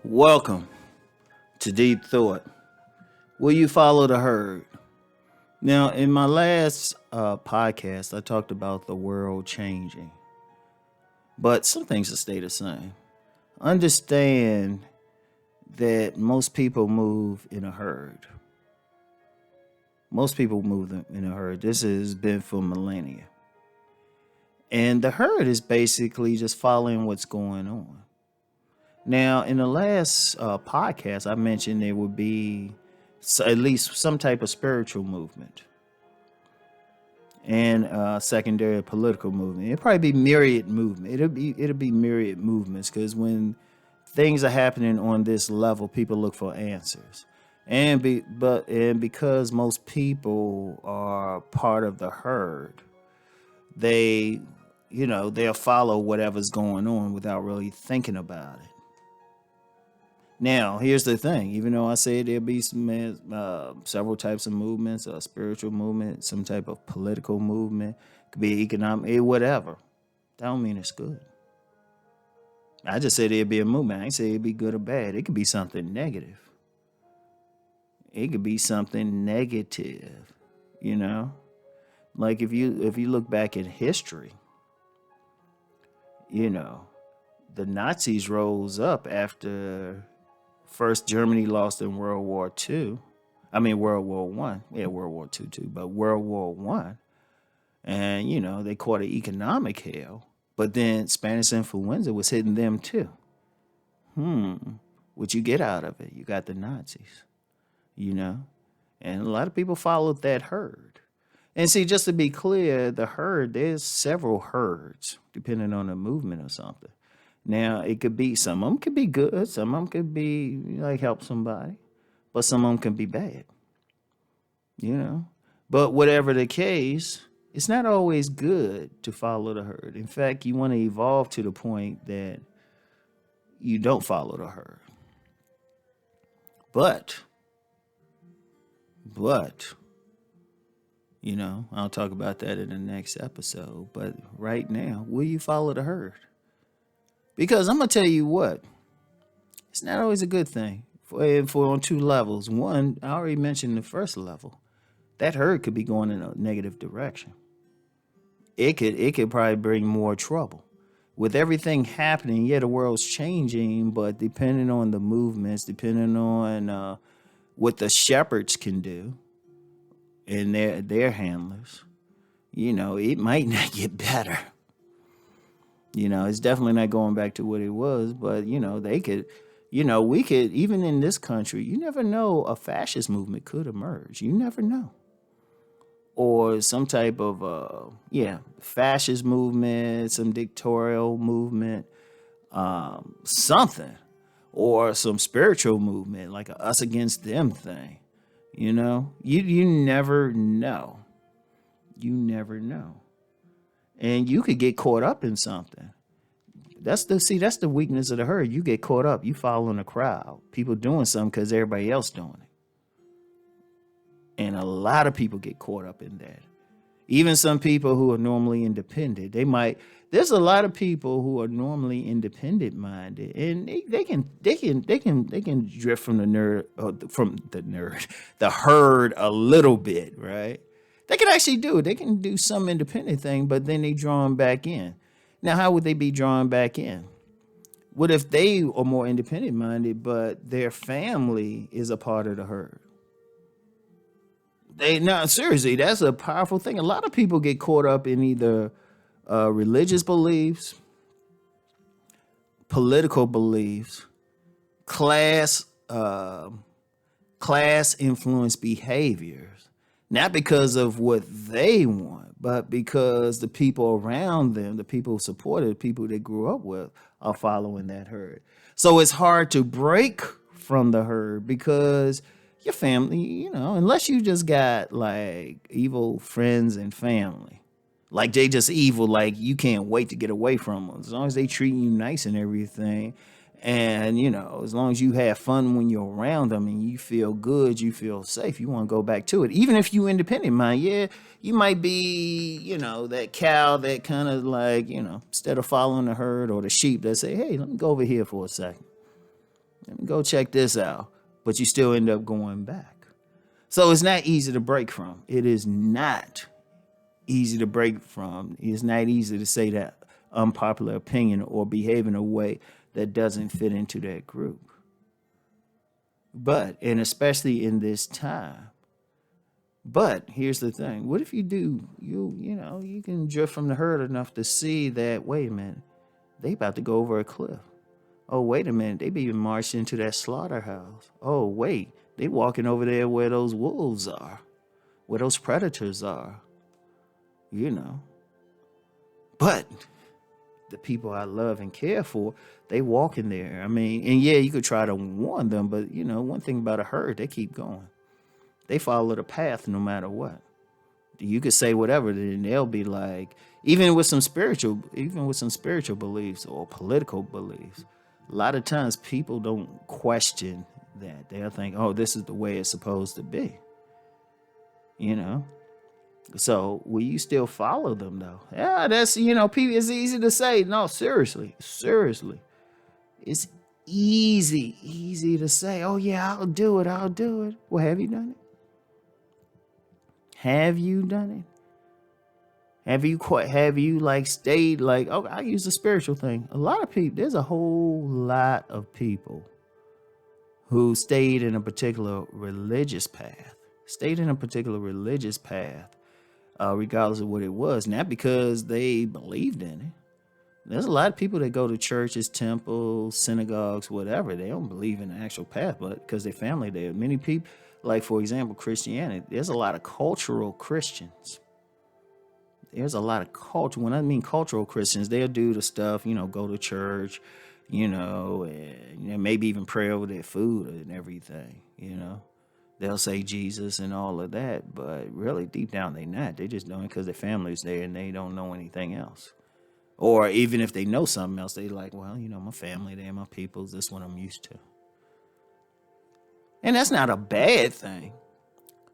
Welcome to Deep Thought. Will you follow the herd? Now, in my last podcast, I talked about the world changing, but some things will stay the same. Understand that most people move in a herd. Most people move in a herd. This has been for millennia. And the herd is basically just following what's going on. Now, in the last podcast, I mentioned there would be at least some type of spiritual movement and secondary political movement. It'd probably be myriad movement. It'll be myriad movements because when things are happening on this level, people look for answers. And because most people are part of the herd, they they'll follow whatever's going on without really thinking about it. Now, here's the thing. Even though I say there'll be several types of movements, a spiritual movement, some type of political movement, could be economic, whatever. That don't mean it's good. I just said there'd be a movement. I ain't say it'd be good or bad. It could be something negative. It could be something negative, you know? Like if you look back in history, the Nazis rose up after first Germany lost in World War II. I mean World War One. Yeah, World War II too, but World War One. And they caught an economic hell. But then Spanish influenza was hitting them too. What you get out of it? You got the Nazis. And a lot of people followed that herd. And see, just to be clear, the herd, there's several herds depending on the movement or something. Now, it could be, some of them could be good, some of them could be like help somebody, but some of them can be bad, But whatever the case, it's not always good to follow the herd. In fact, you want to evolve to the point that you don't follow the herd. But, I'll talk about that in the next episode. But right now, will you follow the herd? Because I'm going to tell you what, it's not always a good thing for on two levels. One, I already mentioned the first level. That herd could be going in a negative direction. It could probably bring more trouble. With everything happening, the world's changing, but depending on the movements, depending on what the shepherds can do and their handlers, it might not get better. It's definitely not going back to what it was, but they could, we could, even in this country, you never know, a fascist movement could emerge. You never know. Or some type of, fascist movement, some dictatorial movement, something, or some spiritual movement, like a us against them thing. You never know. You never know. And you could get caught up in something. That's the weakness of the herd. You get caught up. You following the crowd. People doing something because everybody else doing it. And a lot of people get caught up in that. Even some people who are normally independent, there's a lot of people who are normally independent minded, and they can drift from the herd a little bit, right? They can actually do it. They can do some independent thing, but then they drawn back in. Now, how would they be drawn back in? What if they are more independent minded, but their family is a part of the herd? Seriously, that's a powerful thing. A lot of people get caught up in either religious beliefs, political beliefs, class influenced behaviors. Not because of what they want, but because the people around them, the people who support it, the people they grew up with, are following that herd. So it's hard to break from the herd because your family, unless you just got like evil friends and family, like they just evil, like you can't wait to get away from them. As long as they treat you nice and everything, and as long as you have fun when you're around them and you feel good, you feel safe, you want to go back to it. Even if you independent mind, you might be, that cow that kind of like, instead of following the herd or the sheep that say, hey, let me go over here for a second. Let me go check this out. But you still end up going back. So it's not easy to break from. It is not easy to break from. It's not easy to say that unpopular opinion or behave in a way that doesn't fit into that group. But, and especially in this time. But here's the thing. What if you do, you can drift from the herd enough to see that, wait a minute, they about to go over a cliff. Oh, wait a minute, they be marched into that slaughterhouse. Oh, wait, they walking over there where those wolves are, where those predators are, But the people I love and care for, they walk in there. I mean, and yeah, you could try to warn them, but one thing about a herd, they keep going. They follow the path no matter what. You could say whatever, then they'll be like, even with some spiritual beliefs or political beliefs, a lot of times people don't question that. They'll think, oh, this is the way it's supposed to be. So will you still follow them though? Yeah, that's people. It's easy to say. No, seriously, it's easy to say. Oh yeah, I'll do it. Well, have you done it? Have you done it? Have you like stayed like? Oh, I use the spiritual thing. A lot of people. There's a whole lot of people who stayed in a particular religious path. Regardless of what it was, not because they believed in it. There's a lot of people that go to churches, temples, synagogues, whatever. They don't believe in the actual path, but because their family there. Many people, like for example, Christianity, there's a lot of cultural Christians. There's a lot of culture. When I mean cultural Christians, they'll do the stuff, go to church, and maybe even pray over their food and everything, They'll say Jesus and all of that, but really deep down they not. They just doing it because their family's there and they don't know anything else. Or even if they know something else, they like, well, my family, they're my peoples. This is what I'm used to. And that's not a bad thing.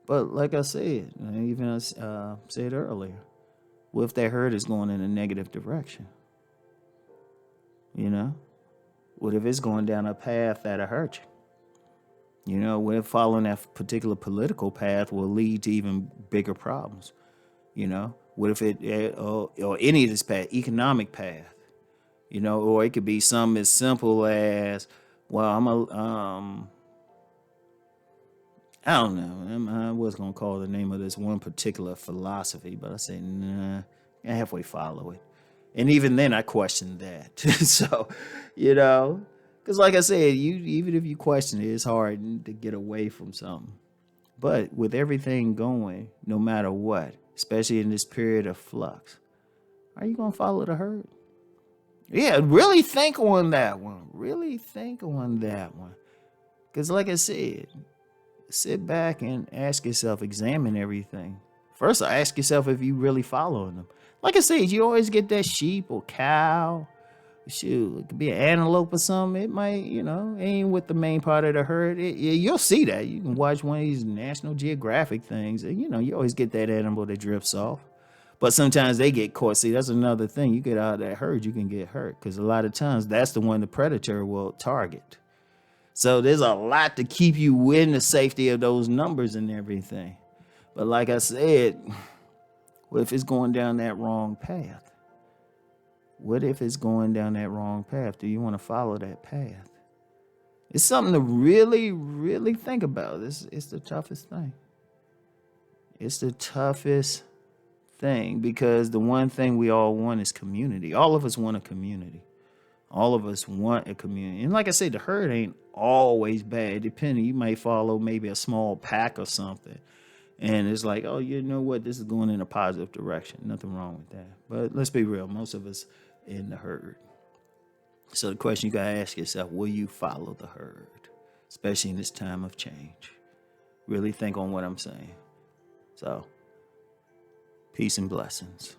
But like I said, even said earlier, what if that herd is going in a negative direction? What if it's going down a path that'll hurt you? What if following that particular political path will lead to even bigger problems? What if or any of this path, economic path, or it could be something as simple as, well, I don't know. I was going to call the name of this one particular philosophy, but I said, nah, I halfway follow it. And even then I questioned that. So, because like I said, even if you question it, it's hard to get away from something. But with everything going, no matter what, especially in this period of flux, are you going to follow the herd? Yeah, really think on that one. Because like I said, sit back and ask yourself, examine everything. First, ask yourself if you really following them. Like I said, you always get that sheep or cow. Shoot, it could be an antelope or something. It might, ain't with the main part of the herd. You'll see that. You can watch one of these National Geographic things. And, you always get that animal that drifts off. But sometimes they get caught. See, that's another thing. You get out of that herd, you can get hurt. Because a lot of times, that's the one the predator will target. So there's a lot to keep you in the safety of those numbers and everything. But like I said, what if it's going down that wrong path? What if it's going down that wrong path? Do you want to follow that path? It's something to really, really think about. It's the toughest thing. It's the toughest thing because the one thing we all want is community. All of us want a community. All of us want a community. And like I said, the herd ain't always bad. Depending, you might follow maybe a small pack or something. And it's like, oh, you know what? This is going in a positive direction. Nothing wrong with that. But let's be real. Most of us in the herd. So the question you got to ask yourself, will you follow the herd? Especially in this time of change. Really think on what I'm saying. So, peace and blessings.